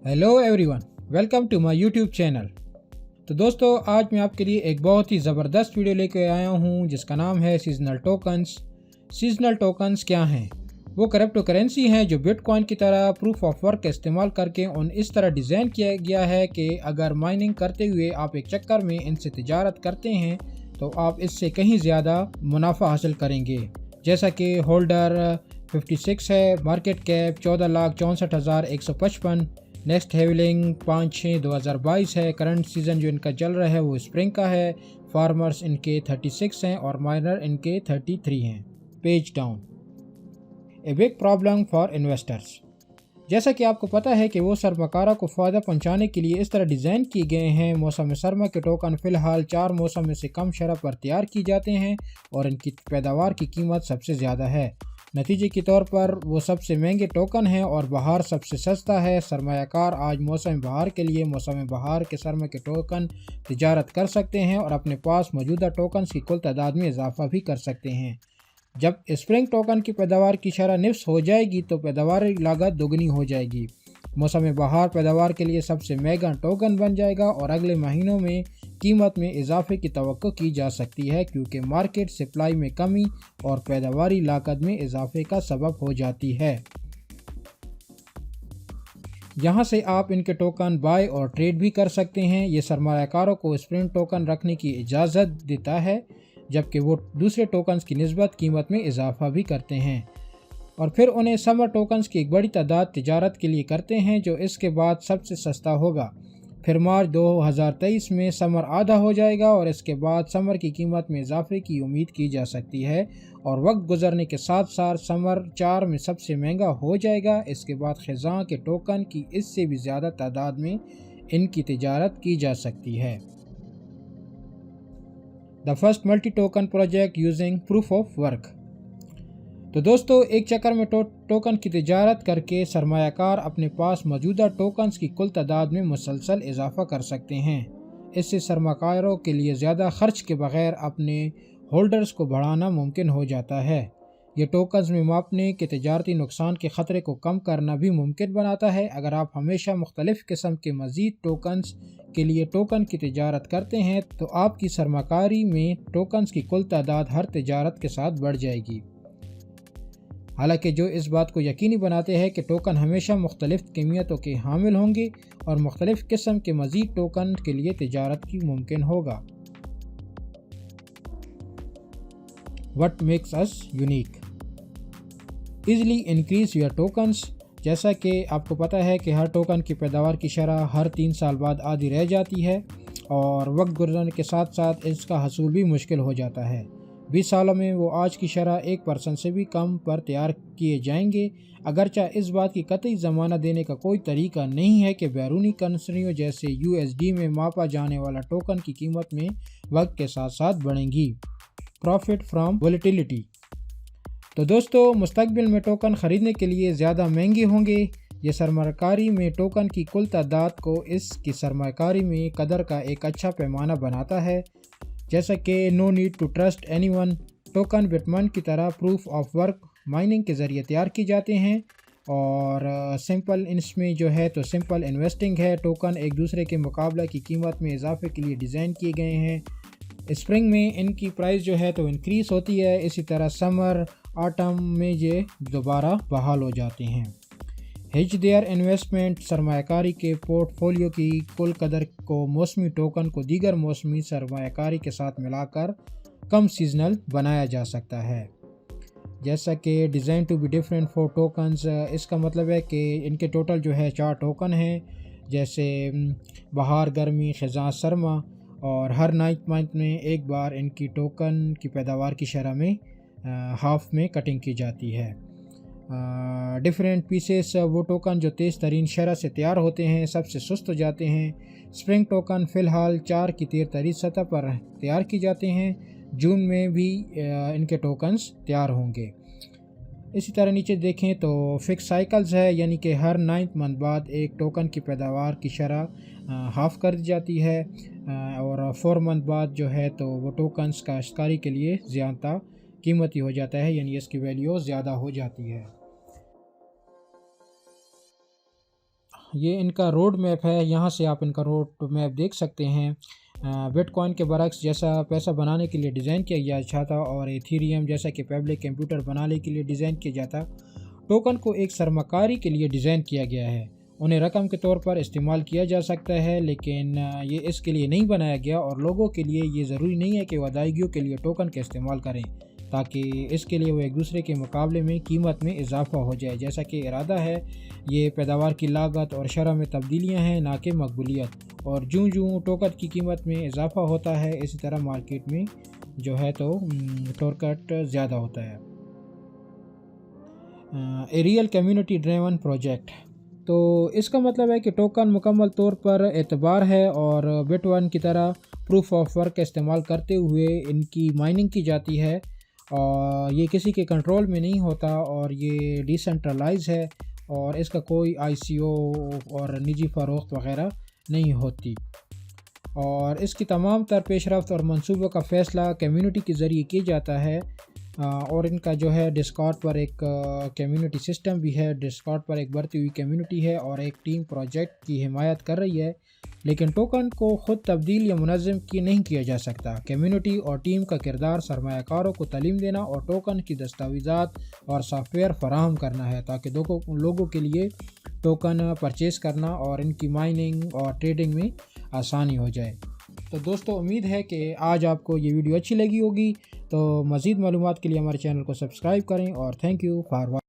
Hello everyone, welcome to my YouTube channel. तो दोस्तों, आज मैं आपके लिए एक बहुत ही ज़बरदस्त वीडियो लेकर आया हूं जिसका नाम है सीजनल टोकन्स। सीजनल टोकन्स क्या हैं? वो क्रिप्टो करेंसी हैं जो बिटकॉइन की तरह प्रूफ ऑफ वर्क का इस्तेमाल करके उन इस तरह डिज़ाइन किया गया है कि अगर माइनिंग करते हुए आप एक चक्कर में इनसे तिजारत करते हैं तो आप इससे कहीं ज़्यादा मुनाफा हासिल करेंगे। जैसा कि होल्डर 56 है, मार्केट कैप 14,64,155, नेक्स्ट हेवलिंग 5/6/2022 है। करंट सीज़न जो इनका चल रहा है वो स्प्रिंग का है। फार्मर्स इनके 36 हैं और माइनर इनके 33 हैं। Page down. A big problem for investors. जैसा कि आपको पता है कि वो सरमाकारा को फ़ायदा पहुंचाने के लिए इस तरह डिज़ाइन किए गए हैं। मौसम सरमा के टोकन फ़िलहाल 4 मौसम में से कम शरह पर तैयार की जाते हैं और इनकी पैदावार की कीमत सबसे ज़्यादा है। नतीजे के तौर पर वो सबसे महंगे टोकन हैं और बहार सबसे सस्ता है। सरमायाकार आज मौसम बहार के लिए मौसम बहार के सरमा के टोकन तिजारत कर सकते हैं और अपने पास मौजूदा टोकन्स की कुल तादाद में इजाफा भी कर सकते हैं। जब स्प्रिंग टोकन की पैदावार की शरह निफ्स हो जाएगी तो पैदावार लागत दोगुनी हो जाएगी। मौसम बहार पैदावार के लिए सबसे महंगा टोकन बन जाएगा और अगले महीनों में कीमत में इजाफे की तवक्को की जा सकती है क्योंकि मार्केट सप्लाई में कमी और पैदावारी लागत में इजाफे का सबब हो जाती है। यहाँ से आप इनके टोकन बाय और ट्रेड भी कर सकते हैं। ये सरमायाकारों को स्प्रिंग टोकन रखने की इजाज़त देता है जबकि वो दूसरे टोकन्स की निस्बत कीमत में इजाफा भी करते हैं और फिर उन्हें समर टोकन्स की एक बड़ी तादाद तिजारत के लिए करते हैं जो इसके बाद सबसे सस्ता होगा। फिर मार्च 2023 में समर आधा हो जाएगा और इसके बाद समर की कीमत में इजाफे की उम्मीद की जा सकती है और वक्त गुजरने के साथ साथ समर 4 में सबसे महंगा हो जाएगा। इसके बाद खिज़ां के टोकन की इससे भी ज़्यादा तादाद में इनकी तिजारत की जा सकती है। The first multi token project using proof of work. तो दोस्तों, एक चक्कर में टोकन की तिजारत करके सरमायाकार अपने पास मौजूदा टोकन्स की कुल तादाद में मुसलसल इजाफा कर सकते हैं। इससे सरमाकारों के लिए ज़्यादा खर्च के बगैर अपने होल्डर्स को बढ़ाना मुमकिन हो जाता है। ये टोकन्स में मापने के तजारती नुकसान के ख़तरे को कम करना भी मुमकिन बनाता है। अगर आप हमेशा मुख्तलिफ़ किस्म के मज़ीद टोकन्स के लिए टोकन की तिजारत करते हैं तो आपकी सरमाकारी में टोकन्स की कुल तादाद हर तिजारत के साथ बढ़ जाएगी। हालांकि जो इस बात को यकीनी बनाते हैं कि टोकन हमेशा मुख्तलिफ़ कीमतों के हामिल होंगे और मुख्तलिफ़ किस्म के मज़ीद टोकन के लिए तिजारत की मुमकिन होगा। What makes us unique? Easily increase your tokens। जैसा कि आपको पता है कि हर टोकन की पैदावार की शरह हर 3 साल बाद आधी रह जाती है और वक्त गुजरने के साथ साथ इसका हसूल भी मुश्किल हो जाता है। 20 सालों में वो आज की शरह 1% से भी कम पर तैयार किए जाएंगे। अगरचे इस बात की कतई ज़मानत देने का कोई तरीका नहीं है कि बैरूनी करेंसियों जैसे USD में मापा जाने वाला टोकन की कीमत में वक्त के साथ साथ बढ़ेंगी। Profit from volatility. तो दोस्तों, मुस्तकबिल में टोकन ख़रीदने के लिए ज़्यादा महंगे होंगे। ये सरमाकारी में टोकन की कुल तादाद को इसकी सरमाकारी में कदर का एक अच्छा पैमाना बनाता है। जैसा कि no need to trust anyone, token bitcoin की तरह प्रूफ ऑफ वर्क माइनिंग के ज़रिए तैयार की जाते हैं और सिंपल इसमें जो है तो सिंपल इन्वेस्टिंग है। टोकन एक दूसरे के मुकाबला की कीमत में इजाफे के लिए डिज़ाइन किए गए हैं। स्प्रिंग में इनकी प्राइस जो है तो इंक्रीज़ होती है, इसी तरह समर ऑटम में ये दोबारा बहाल हो जाते हैं। हेज देयर इन्वेस्टमेंट, सरमायाकारी के पोर्टफोलियो की कुल कदर को मौसमी टोकन को दीगर मौसमी सरमायाकारी के साथ मिलाकर कम सीजनल बनाया जा सकता है। जैसा कि design to be different for tokens, इसका मतलब है कि इनके टोटल जो है 4 टोकन हैं जैसे बहार, गर्मी, खिज़ां, सरमा और हर 9th मंथ में एक बार इनकी टोकन की पैदावार की शरह में हाफ में कटिंग की जाती है। डिफरेंट पीसेस, वो टोकन जो तेज़ तरीन शरह से तैयार होते हैं सबसे सुस्त हो जाते हैं। स्प्रिंग टोकन फ़िलहाल 4 की तेज़ तरीन सतह पर तैयार की जाते हैं। जून में भी इनके टोकन्स तैयार होंगे। इसी तरह नीचे देखें तो फिक्स साइकिल्स है, यानी कि हर 9th मंथ बाद एक टोकन की पैदावार की शरह हाफ कर दी जाती है और 4 मंथ बाद जो है तो वो टोकन्स काश्तकारी के लिए ज़्यादा कीमती हो जाता है, यानी इसकी वैल्यू ज़्यादा हो जाती है। یہ ان کا روڈ میپ ہے، یہاں سے آپ ان کا روڈ میپ دیکھ سکتے ہیں۔ بٹ کوائن کے برعکس جیسا پیسہ بنانے کے لیے ڈیزائن کیا گیا تھا اور ایتھیریم جیسا کہ پبلک کمپیوٹر بنانے کے لیے ڈیزائن کیا جاتا، ٹوکن کو ایک سرمایہ کاری کے لیے ڈیزائن کیا گیا ہے۔ انہیں رقم کے طور پر استعمال کیا جا سکتا ہے، لیکن یہ اس کے لیے نہیں بنایا گیا، اور لوگوں کے لیے یہ ضروری نہیں ہے کہ وہ ادائیگیوں کے لیے ٹوکن کا استعمال کریں، تاکہ اس کے لیے وہ ایک دوسرے کے مقابلے میں قیمت میں اضافہ ہو جائے۔ جیسا کہ ارادہ ہے، یہ پیداوار کی لاگت اور شرح میں تبدیلیاں ہیں، نہ کہ مقبولیت، اور جوں ٹوکن کی قیمت میں اضافہ ہوتا ہے اسی طرح مارکیٹ میں جو ہے تو ٹوکن زیادہ ہوتا ہے۔ A real community driven project, تو اس کا مطلب ہے کہ ٹوکن مکمل طور پر اعتبار ہے اور بٹ ون کی طرح پروف آف ورک کا استعمال کرتے ہوئے ان کی مائننگ کی جاتی ہے، اور یہ کسی کے کنٹرول میں نہیں ہوتا، اور یہ ڈی سینٹرلائز ہے، اور اس کا کوئی ICO اور نجی فروخت وغیرہ نہیں ہوتی، اور اس کی تمام تر پیش رفت اور منصوبوں کا فیصلہ کمیونٹی کے ذریعے کیا جاتا ہے، اور ان کا جو ہے ڈسکارڈ پر ایک کمیونٹی سسٹم بھی ہے، ڈسکارڈ پر ایک بڑھتی ہوئی کمیونٹی ہے اور ایک ٹیم پروجیکٹ کی حمایت کر رہی ہے، لیکن ٹوکن کو خود تبدیل یا منظم نہیں کیا جا سکتا۔ کمیونٹی اور ٹیم کا کردار سرمایہ کاروں کو تعلیم دینا اور ٹوکن کی دستاویزات اور سافٹ ویئر فراہم کرنا ہے، تاکہ لوگوں کے لیے ٹوکن پرچیز کرنا اور ان کی مائننگ اور ٹریڈنگ میں آسانی ہو جائے۔ تو دوستو، امید ہے کہ آج آپ کو یہ ویڈیو اچھی لگی ہوگی، تو مزید معلومات کے لیے ہمارے چینل کو سبسکرائب کریں، اور تھینک یو فار واچنگ۔